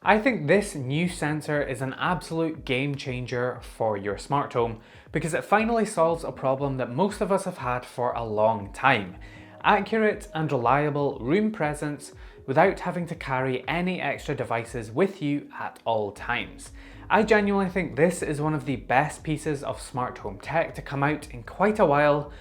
I think this new sensor is an absolute game changer for your smart home because it finally solves a problem that most of us have had for a long time. Accurate and reliable room presence without having to carry any extra devices with you at all times. I genuinely think this is one of the best pieces of smart home tech to come out in quite a while.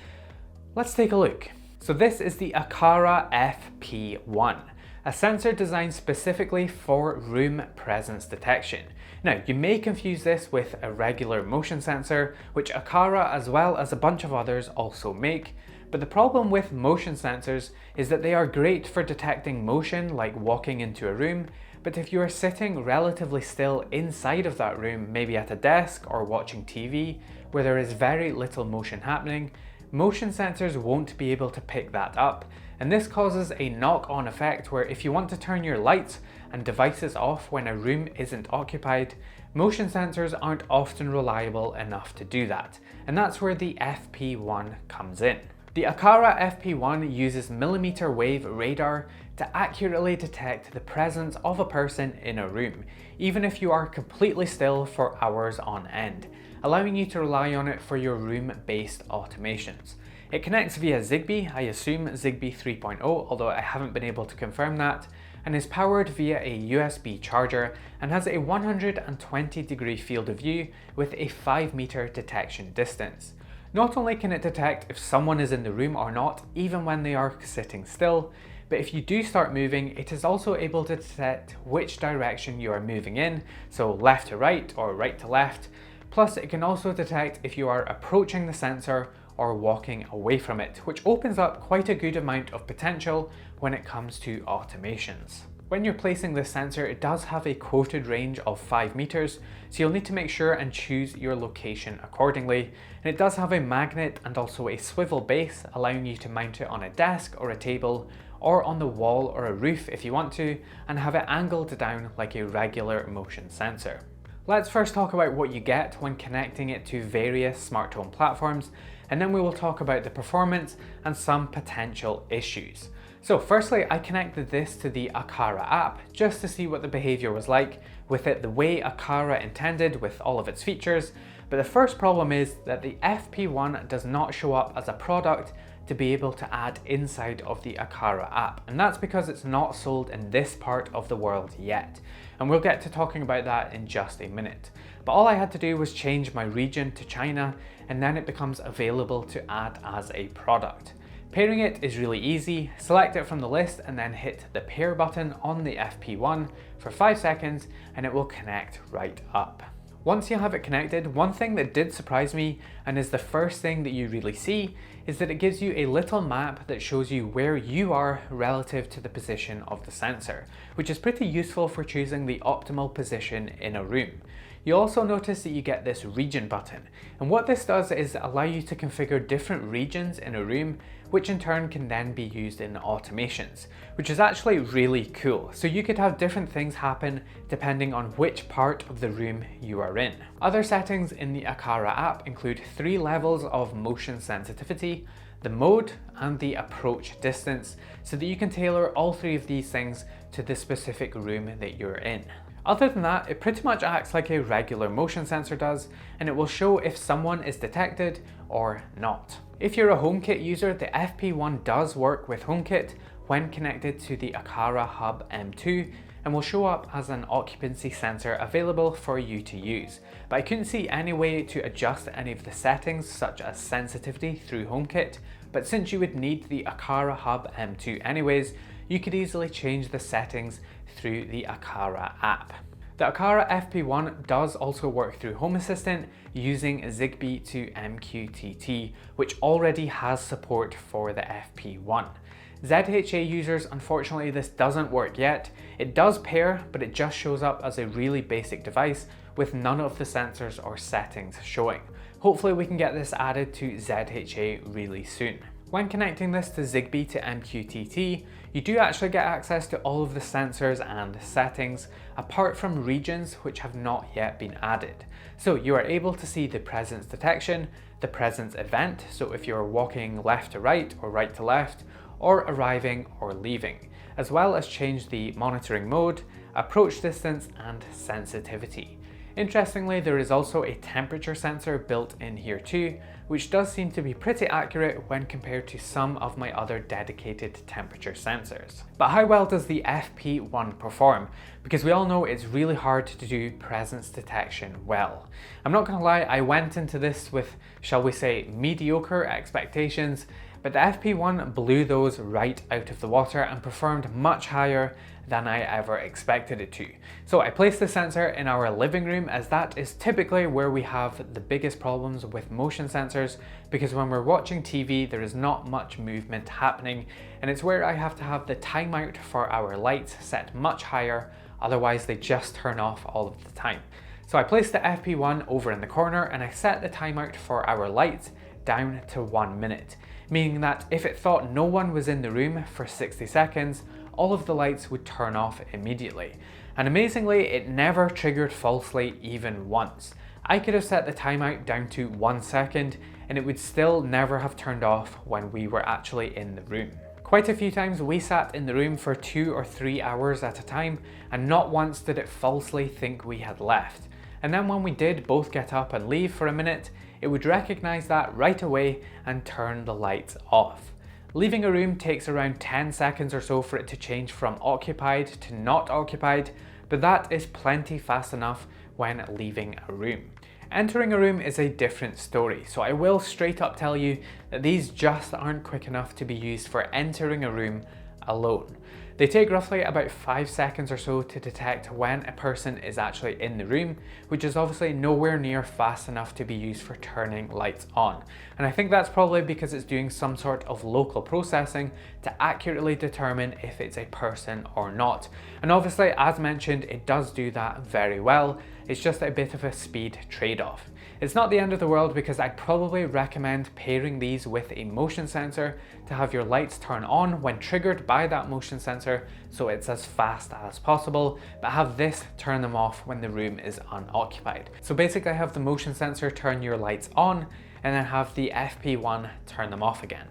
Let's take a look. So this is the Aqara FP1. A sensor designed specifically for room presence detection. Now, you may confuse this with a regular motion sensor, which Aqara as well as a bunch of others also make, but the problem with motion sensors is that they are great for detecting motion like walking into a room, but if you are sitting relatively still inside of that room, maybe at a desk or watching TV, where there is very little motion happening, motion sensors won't be able to pick that up, and this causes a knock-on effect where if you want to turn your lights and devices off when a room isn't occupied, motion sensors aren't often reliable enough to do that, and that's where the FP1 comes in. The Aqara FP1 uses millimeter wave radar to accurately detect the presence of a person in a room, even if you are completely still for hours on end, allowing you to rely on it for your room-based automations. It connects via Zigbee, I assume Zigbee 3.0, although I haven't been able to confirm that, and is powered via a USB charger and has a 120-degree field of view with a 5-meter detection distance. Not only can it detect if someone is in the room or not, even when they are sitting still, but if you do start moving, it is also able to detect which direction you are moving in, so left to right or right to left. Plus, it can also detect if you are approaching the sensor or walking away from it, which opens up quite a good amount of potential when it comes to automations. When you're placing this sensor, it does have a quoted range of 5 meters, so you'll need to make sure and choose your location accordingly. And it does have a magnet and also a swivel base, allowing you to mount it on a desk or a table, or on the wall or a roof if you want to, and have it angled down like a regular motion sensor. Let's first talk about what you get when connecting it to various smart home platforms, and then we will talk about the performance and some potential issues. So firstly, I connected this to the Aqara app just to see what the behavior was like with it the way Aqara intended with all of its features, but the first problem is that the FP1 does not show up as a product to be able to add inside of the Aqara app, and that's because it's not sold in this part of the world yet, and we'll get to talking about that in just a minute. But all I had to do was change my region to China, and then it becomes available to add as a product. Pairing it is really easy. Select it from the list and then hit the pair button on the FP1 for 5 seconds and it will connect right up. Once you have it connected, one thing that did surprise me, and is the first thing that you really see, is that it gives you a little map that shows you where you are relative to the position of the sensor, which is pretty useful for choosing the optimal position in a room. You also notice that you get this region button, and what this does is allow you to configure different regions in a room, which in turn can then be used in automations, which is actually really cool. So you could have different things happen depending on which part of the room you are in. Other settings in the Aqara app include 3 levels of motion sensitivity, the mode, and the approach distance, so that you can tailor all 3 of these things to the specific room that you're in. Other than that, it pretty much acts like a regular motion sensor does, and it will show if someone is detected or not. If you're a HomeKit user, the FP1 does work with HomeKit when connected to the Aqara Hub M2, and will show up as an occupancy sensor available for you to use. But I couldn't see any way to adjust any of the settings such as sensitivity through HomeKit, but since you would need the Aqara Hub M2 anyways, you could easily change the settings through the Aqara app. The Aqara FP1 does also work through Home Assistant using Zigbee to MQTT, which already has support for the FP1. ZHA users, unfortunately this doesn't work yet. It does pair, but it just shows up as a really basic device with none of the sensors or settings showing. Hopefully we can get this added to ZHA really soon. When connecting this to Zigbee to MQTT, you do actually get access to all of the sensors and settings, apart from regions which have not yet been added. So you are able to see the presence detection, the presence event, so if you're walking left to right or right to left, or arriving or leaving, as well as change the monitoring mode, approach distance, and sensitivity. Interestingly, there is also a temperature sensor built in here too, which does seem to be pretty accurate when compared to some of my other dedicated temperature sensors. But how well does the FP1 perform? Because we all know it's really hard to do presence detection well. I'm not gonna lie, I went into this with, shall we say, mediocre expectations, but the FP1 blew those right out of the water and performed much higher than I ever expected it to. So I placed the sensor in our living room, as that is typically where we have the biggest problems with motion sensors, because when we're watching TV there is not much movement happening, and it's where I have to have the timeout for our lights set much higher, otherwise they just turn off all of the time. So I placed the FP1 over in the corner and I set the timeout for our lights down to 1 minute, meaning that if it thought no one was in the room for 60 seconds, all of the lights would turn off immediately. And amazingly, it never triggered falsely even once. I could have set the timeout down to 1 second and it would still never have turned off when we were actually in the room. Quite a few times we sat in the room for 2 or 3 hours at a time, and not once did it falsely think we had left. And then when we did both get up and leave for a minute, it would recognize that right away and turn the lights off. Leaving a room takes around 10 seconds or so for it to change from occupied to not occupied, but that is plenty fast enough when leaving a room. Entering a room is a different story, so I will straight up tell you that these just aren't quick enough to be used for entering a room alone. They take roughly about 5 seconds or so to detect when a person is actually in the room, which is obviously nowhere near fast enough to be used for turning lights on. And I think that's probably because it's doing some sort of local processing to accurately determine if it's a person or not. And obviously, as mentioned, it does do that very well. It's just a bit of a speed trade-off. It's not the end of the world, because I'd probably recommend pairing these with a motion sensor to have your lights turn on when triggered by that motion sensor, so it's as fast as possible, but have this turn them off when the room is unoccupied. So basically have the motion sensor turn your lights on and then have the FP1 turn them off again.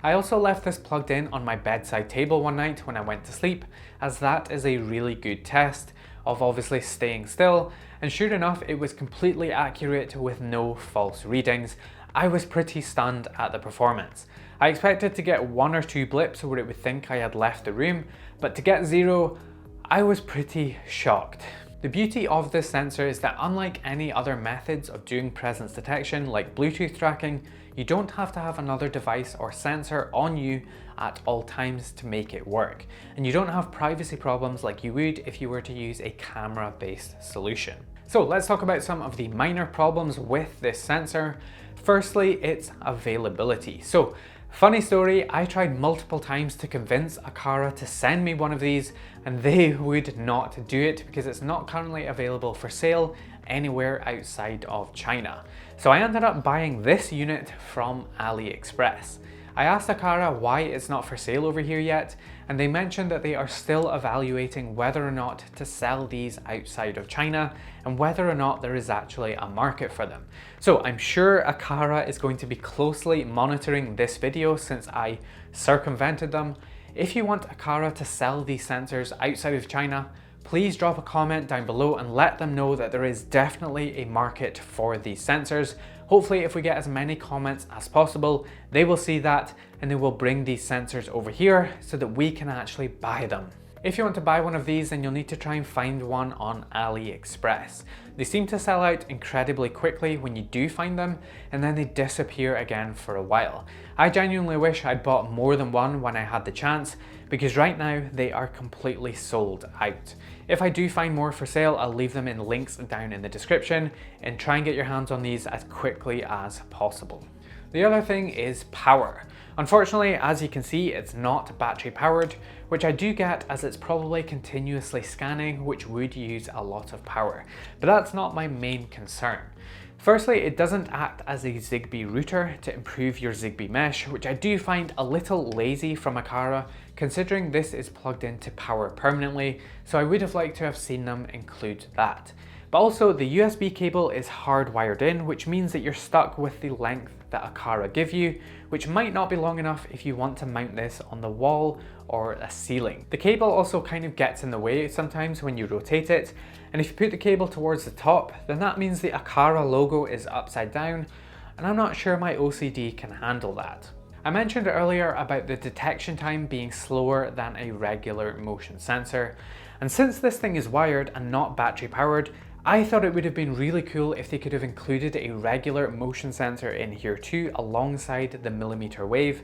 I also left this plugged in on my bedside table one night when I went to sleep, as that is a really good test of obviously staying still, and sure enough it was completely accurate with no false readings. I was pretty stunned at the performance. I expected to get 1 or 2 blips where it would think I had left the room, but to get 0, I was pretty shocked. The beauty of this sensor is that unlike any other methods of doing presence detection like Bluetooth tracking, you don't have to have another device or sensor on you at all times to make it work. And you don't have privacy problems like you would if you were to use a camera-based solution. So let's talk about some of the minor problems with this sensor. Firstly, its availability. So, funny story, I tried multiple times to convince Aqara to send me one of these, and they would not do it because it's not currently available for sale anywhere outside of China. So I ended up buying this unit from AliExpress. I asked Aqara why it's not for sale over here yet, and they mentioned that they are still evaluating whether or not to sell these outside of China and whether or not there is actually a market for them. So I'm sure Aqara is going to be closely monitoring this video since I circumvented them. If you want Aqara to sell these sensors outside of China, please drop a comment down below and let them know that there is definitely a market for these sensors. Hopefully, if we get as many comments as possible, they will see that and they will bring these sensors over here so that we can actually buy them. If you want to buy one of these, then you'll need to try and find one on AliExpress. They seem to sell out incredibly quickly when you do find them, and then they disappear again for a while. I genuinely wish I'd bought more than one when I had the chance, because right now they are completely sold out. If I do find more for sale, I'll leave them in links down in the description, and try and get your hands on these as quickly as possible. The other thing is power. Unfortunately, as you can see, it's not battery powered, which I do get as it's probably continuously scanning, which would use a lot of power. But that's not my main concern. Firstly, it doesn't act as a Zigbee router to improve your Zigbee mesh, which I do find a little lazy from Aqara, considering this is plugged into power permanently, so I would have liked to have seen them include that. But also, the USB cable is hardwired in, which means that you're stuck with the length that Aqara give you, which might not be long enough if you want to mount this on the wall or a ceiling. The cable also kind of gets in the way sometimes when you rotate it, and if you put the cable towards the top, then that means the Aqara logo is upside down, and I'm not sure my OCD can handle that. I mentioned earlier about the detection time being slower than a regular motion sensor, and since this thing is wired and not battery powered, I thought it would have been really cool if they could have included a regular motion sensor in here too alongside the millimeter wave,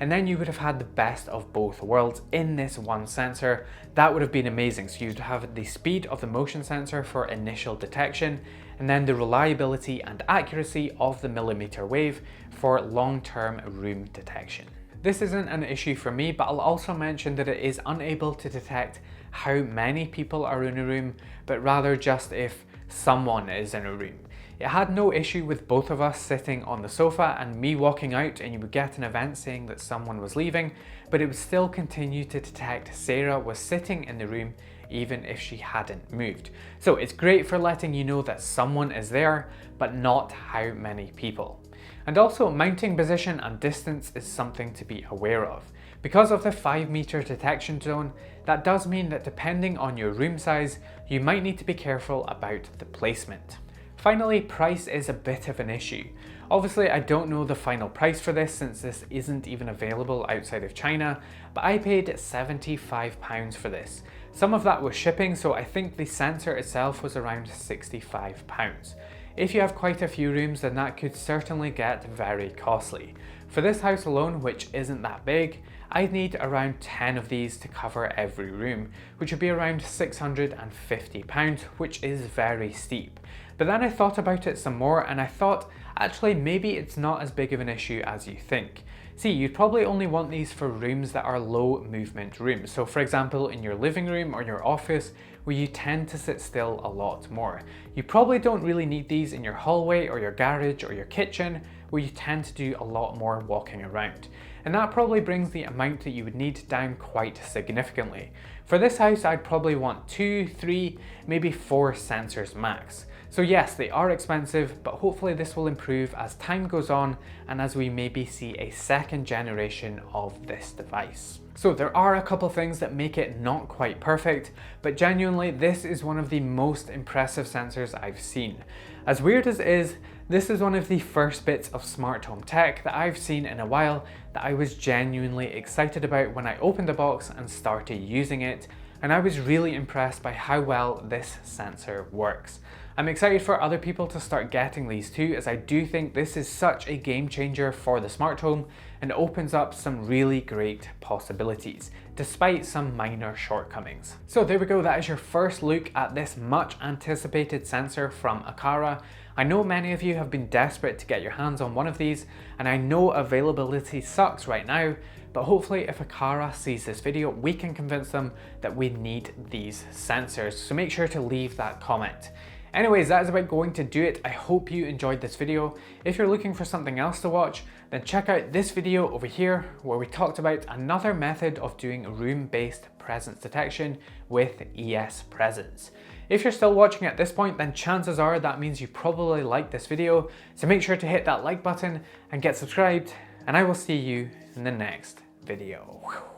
and then you would have had the best of both worlds in this one sensor. That would have been amazing. So you'd have the speed of the motion sensor for initial detection, and then the reliability and accuracy of the millimeter wave for long-term room detection. This isn't an issue for me, but I'll also mention that it is unable to detect how many people are in a room, but rather just if someone is in a room. It had no issue with both of us sitting on the sofa and me walking out, and you would get an event saying that someone was leaving, but it would still continue to detect Sarah was sitting in the room even if she hadn't moved. So it's great for letting you know that someone is there, but not how many people. And also, mounting position and distance is something to be aware of. Because of the 5-meter detection zone, that does mean that depending on your room size, you might need to be careful about the placement. Finally, price is a bit of an issue. Obviously, I don't know the final price for this since this isn't even available outside of China, but I paid £75 for this. Some of that was shipping, so I think the sensor itself was around £65. If you have quite a few rooms, then that could certainly get very costly. For this house alone, which isn't that big, I'd need around 10 of these to cover every room, which would be around £650, which is very steep. But then I thought about it some more, and I thought, actually maybe it's not as big of an issue as you think. See, you'd probably only want these for rooms that are low movement rooms. So for example, in your living room or your office, where you tend to sit still a lot more. You probably don't really need these in your hallway or your garage or your kitchen, where you tend to do a lot more walking around. And that probably brings the amount that you would need down quite significantly. For this house, I'd probably want 2, 3, maybe 4 sensors max. So yes, they are expensive, but hopefully this will improve as time goes on and as we maybe see a second generation of this device. So there are a couple things that make it not quite perfect, but genuinely this is one of the most impressive sensors I've seen. As weird as it is, this is one of the first bits of smart home tech that I've seen in a while that I was genuinely excited about when I opened the box and started using it, and I was really impressed by how well this sensor works. I'm excited for other people to start getting these too, as I do think this is such a game changer for the smart home and opens up some really great possibilities, despite some minor shortcomings. So there we go, that is your first look at this much anticipated sensor from Aqara. I know many of you have been desperate to get your hands on one of these, and I know availability sucks right now, but hopefully if Aqara sees this video, we can convince them that we need these sensors. So make sure to leave that comment. Anyways, that is about going to do it. I hope you enjoyed this video. If you're looking for something else to watch, then check out this video over here where we talked about another method of doing room-based presence detection with ES Presence. If you're still watching at this point, then chances are that means you probably liked this video. So make sure to hit that like button and get subscribed, and I will see you in the next video.